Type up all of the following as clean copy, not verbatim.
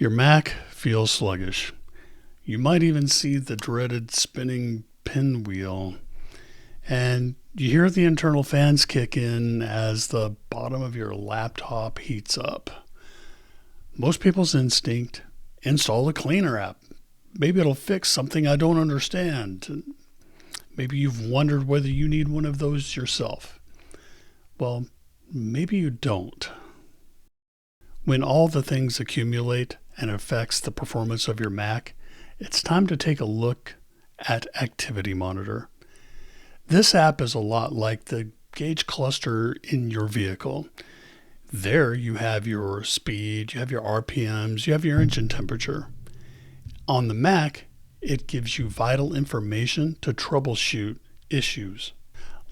Your Mac feels sluggish. You might even see the dreaded spinning pinwheel. And you hear the internal fans kick in as the bottom of your laptop heats up. Most people's instinct, install a cleaner app. Maybe it'll fix something I don't understand. Maybe you've wondered whether you need one of those yourself. Well, maybe you don't. When all the things accumulate and affects the performance of your Mac, it's time to take a look at Activity Monitor. This app is a lot like the gauge cluster in your vehicle. There you have your speed, you have your RPMs, you have your engine temperature. On the Mac, it gives you vital information to troubleshoot issues.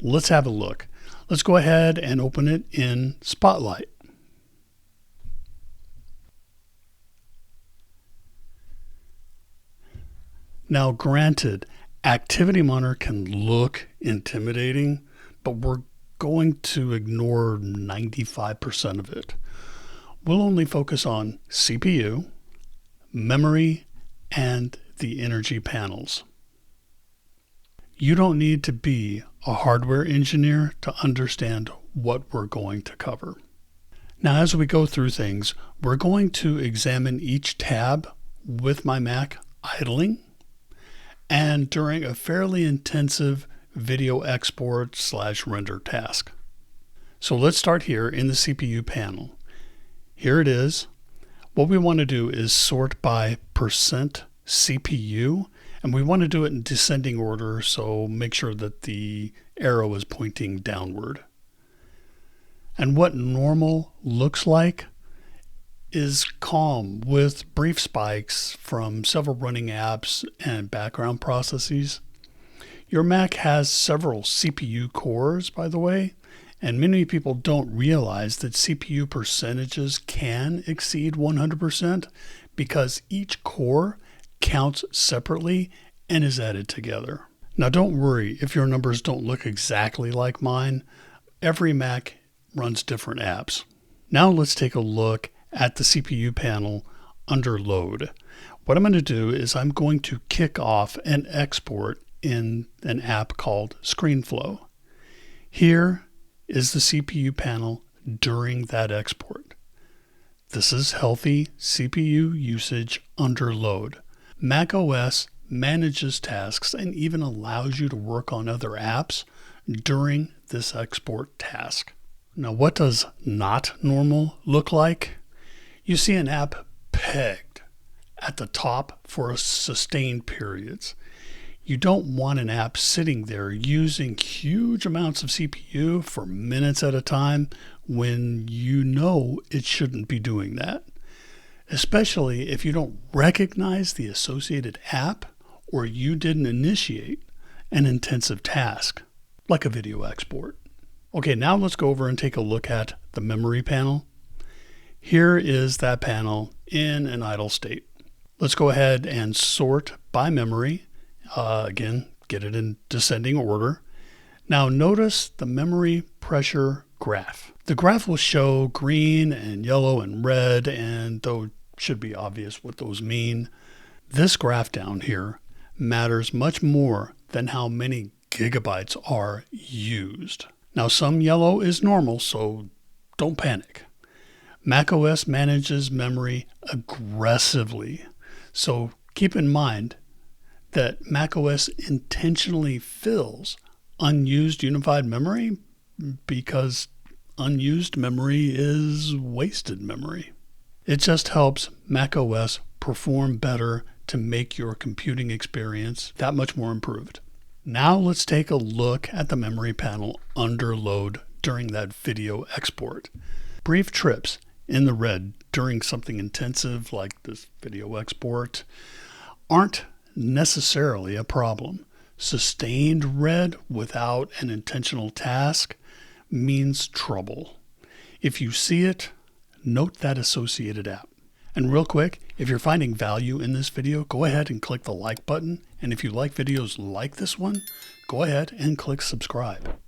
Let's have a look. Let's go ahead and open it in Spotlight. Now, granted, Activity Monitor can look intimidating, but we're going to ignore 95% of it. We'll only focus on CPU, memory, and the energy panels. You don't need to be a hardware engineer to understand what we're going to cover. Now, as we go through things, we're going to examine each tab with my Mac idling and during a fairly intensive video export/render task. So let's start here in the CPU panel. Here it is. What we want to do is sort by percent CPU, and we want to do it in descending order, so make sure that the arrow is pointing downward. And what normal looks like is calm with brief spikes from several running apps and background processes. Your Mac has several CPU cores, by the way, and many people don't realize that CPU percentages can exceed 100% because each core counts separately and is added together. Now, don't worry if your numbers don't look exactly like mine. Every Mac runs different apps. Now let's take a look at the CPU panel under load. What I'm going to do is I'm going to kick off an export in an app called ScreenFlow. Here is the CPU panel during that export. This is healthy CPU usage under load. macOS manages tasks and even allows you to work on other apps during this export task. Now, what does not normal look like? You see an app pegged at the top for sustained periods. You don't want an app sitting there using huge amounts of CPU for minutes at a time when you know it shouldn't be doing that, especially if you don't recognize the associated app or you didn't initiate an intensive task, like a video export. Okay, now let's go over and take a look at the memory panel. Here is that panel in an idle state. Let's go ahead and sort by memory. Again, get it in descending order. Now notice the memory pressure graph. The graph will show green and yellow and red, and though it should be obvious what those mean, this graph down here matters much more than how many gigabytes are used. Now, some yellow is normal, so don't panic. macOS manages memory aggressively, so keep in mind that macOS intentionally fills unused unified memory because unused memory is wasted memory. It just helps macOS perform better to make your computing experience that much more improved. Now let's take a look at the memory panel under load during that video export. Brief trips in the red during something intensive like this video export aren't necessarily a problem. Sustained red without an intentional task means trouble. If you see it, note that associated app. And real quick, if you're finding value in this video, go ahead and click the like button. And if you like videos like this one, go ahead and click subscribe.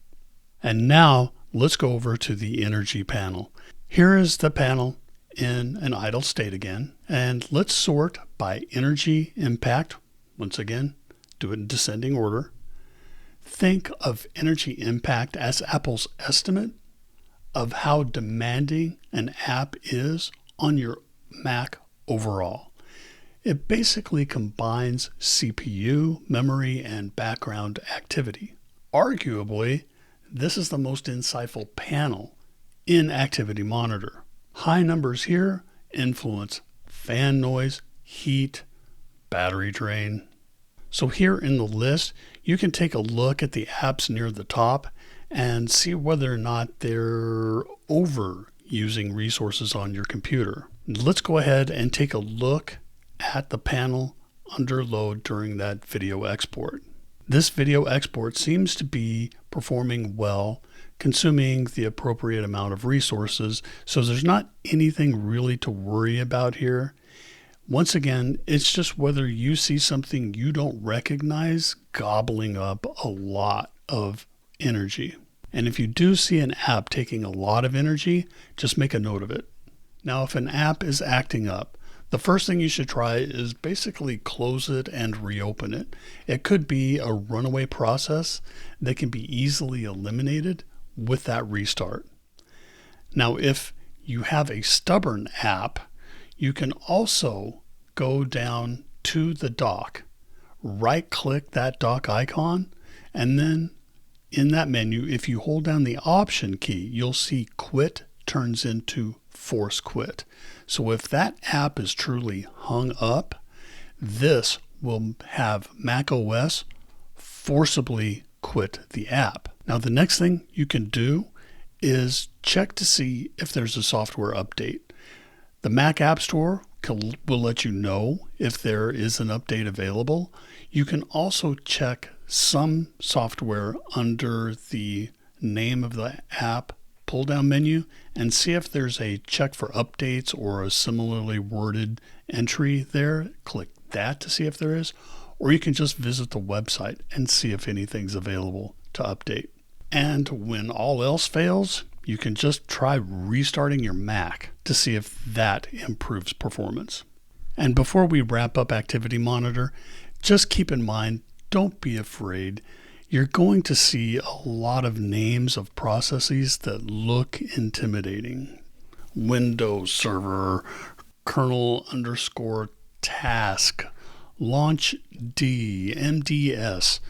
And now let's go over to the energy panel. Here is the panel in an idle state again, and let's sort by energy impact. Once again, do it in descending order. Think of energy impact as Apple's estimate of how demanding an app is on your Mac overall. It basically combines CPU, memory, and background activity. Arguably, this is the most insightful panel in Activity Monitor. High numbers here influence fan noise, heat, battery drain. So here in the list, you can take a look at the apps near the top and see whether or not they're over using resources on your computer. Let's go ahead and take a look at the panel under load during that video export. This video export seems to be performing well, consuming the appropriate amount of resources, so there's not anything really to worry about here. Once again, it's just whether you see something you don't recognize gobbling up a lot of energy. And if you do see an app taking a lot of energy, just make a note of it. Now, if an app is acting up, the first thing you should try is basically close it and reopen it. It could be a runaway process that can be easily eliminated with that restart. Now, if you have a stubborn app, you can also go down to the dock, right-click that dock icon, and then in that menu, if you hold down the Option key, you'll see Quit turns into Force Quit. So if that app is truly hung up, this will have macOS forcibly quit the app. Now, the next thing you can do is check to see if there's a software update. The Mac App Store will let you know if there is an update available. You can also check some software under the name of the app pull-down menu and see if there's a check for updates or a similarly worded entry there. Click that to see if there is, or you can just visit the website and see if anything's available to update. And when all else fails, you can just try restarting your Mac to see if that improves performance. And before we wrap up Activity Monitor, just keep in mind, don't be afraid. You're going to see a lot of names of processes that look intimidating. Windows Server, kernel _ task, launch D, MDS.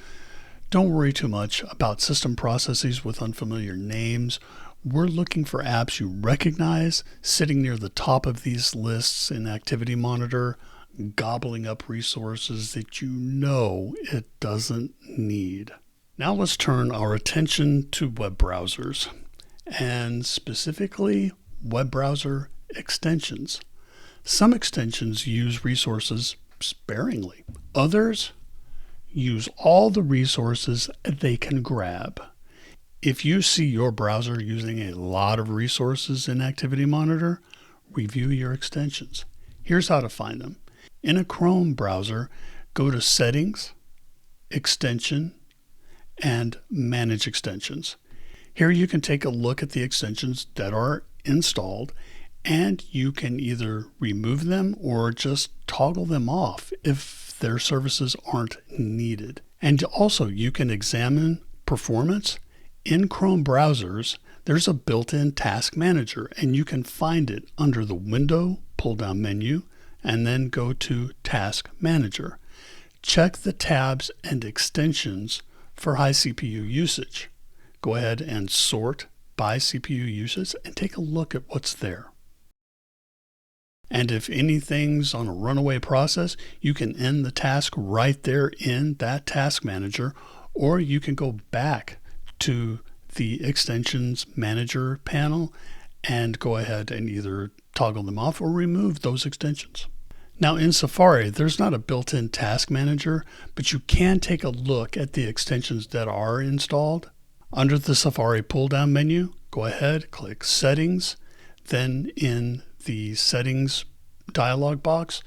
Don't worry too much about system processes with unfamiliar names. We're looking for apps you recognize sitting near the top of these lists in Activity Monitor, gobbling up resources that you know it doesn't need. Now let's turn our attention to web browsers, and specifically web browser extensions. Some extensions use resources sparingly. Others use all the resources they can grab. If you see your browser using a lot of resources in Activity Monitor, review your extensions. Here's how to find them. In a Chrome browser, go to Settings, Extension, and Manage Extensions. Here you can take a look at the extensions that are installed, and you can either remove them or just toggle them off if their services aren't needed. And also you can examine performance. In Chrome browsers, there's a built-in task manager, and you can find it under the Window pull-down menu and then go to Task Manager. Check the tabs and extensions for high CPU usage. Go ahead and sort by CPU usage and take a look at what's there. And if anything's on a runaway process, you can end the task right there in that Task Manager, or you can go back to the Extensions Manager panel and go ahead and either toggle them off or remove those extensions. Now in Safari, there's not a built-in task manager, but you can take a look at the extensions that are installed. Under the Safari pull-down menu, go ahead, click Settings, then in the Settings dialog box,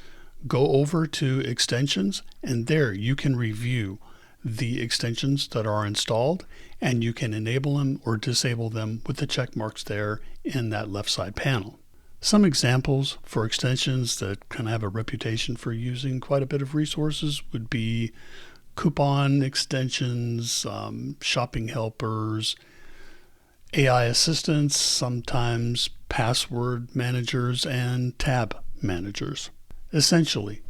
go over to Extensions, and there you can review the extensions that are installed, and you can enable them or disable them with the check marks there in that left side panel. Some examples for extensions that kind of have a reputation for using quite a bit of resources would be coupon extensions, shopping helpers, AI assistants, sometimes password managers, and tab managers. Essentially,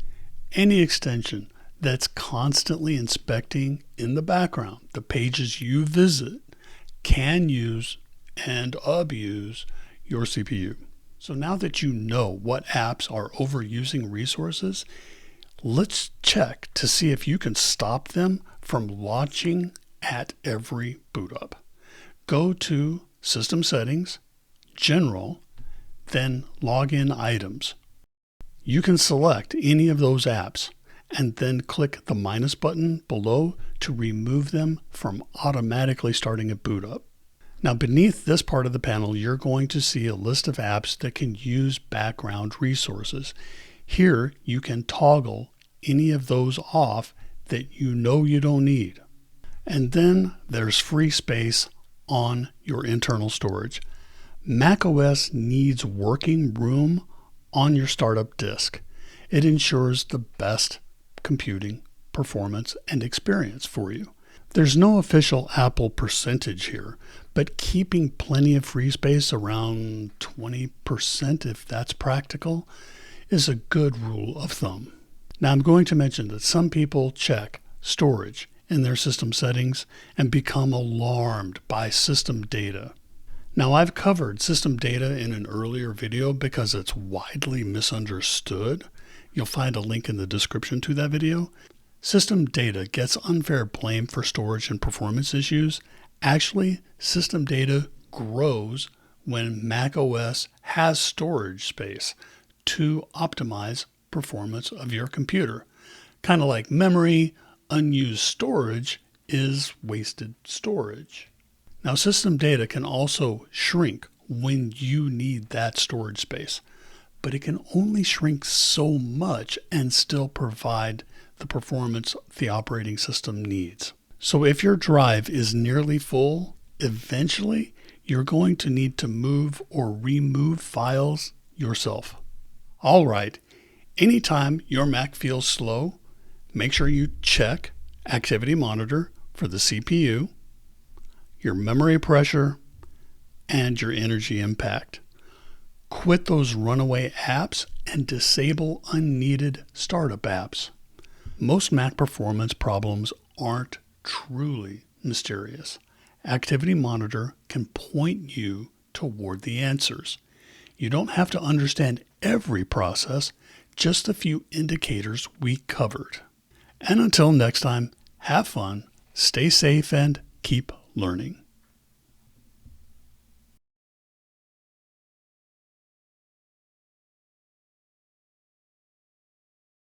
any extension that's constantly inspecting in the background the pages you visit can use and abuse your CPU. So now that you know what apps are overusing resources, let's check to see if you can stop them from launching at every boot up. Go to System Settings, General, then Login Items. You can select any of those apps and then click the minus button below to remove them from automatically starting at boot up. Now beneath this part of the panel, you're going to see a list of apps that can use background resources. Here you can toggle any of those off that you know you don't need. And then there's free space on your internal storage. macOS needs working room on your startup disk. It ensures the best computing performance and experience for you. There's no official Apple percentage here, but keeping plenty of free space, around 20% if that's practical, is a good rule of thumb. Now I'm going to mention that some people check storage in their system settings and become alarmed by system data. Now I've covered system data in an earlier video because it's widely misunderstood. You'll find a link in the description to that video. System data gets unfair blame for storage and performance issues. Actually, system data grows when macOS has storage space to optimize performance of your computer. Kind of like memory, unused storage is wasted storage. Now, system data can also shrink when you need that storage space, but it can only shrink so much and still provide the performance the operating system needs. So if your drive is nearly full, eventually you're going to need to move or remove files yourself. All right, anytime your Mac feels slow, make sure you check Activity Monitor for the CPU, your memory pressure, and your energy impact. Quit those runaway apps and disable unneeded startup apps. Most Mac performance problems aren't truly mysterious. Activity Monitor can point you toward the answers. You don't have to understand every process, just a few indicators we covered. And until next time, have fun, stay safe, and keep learning.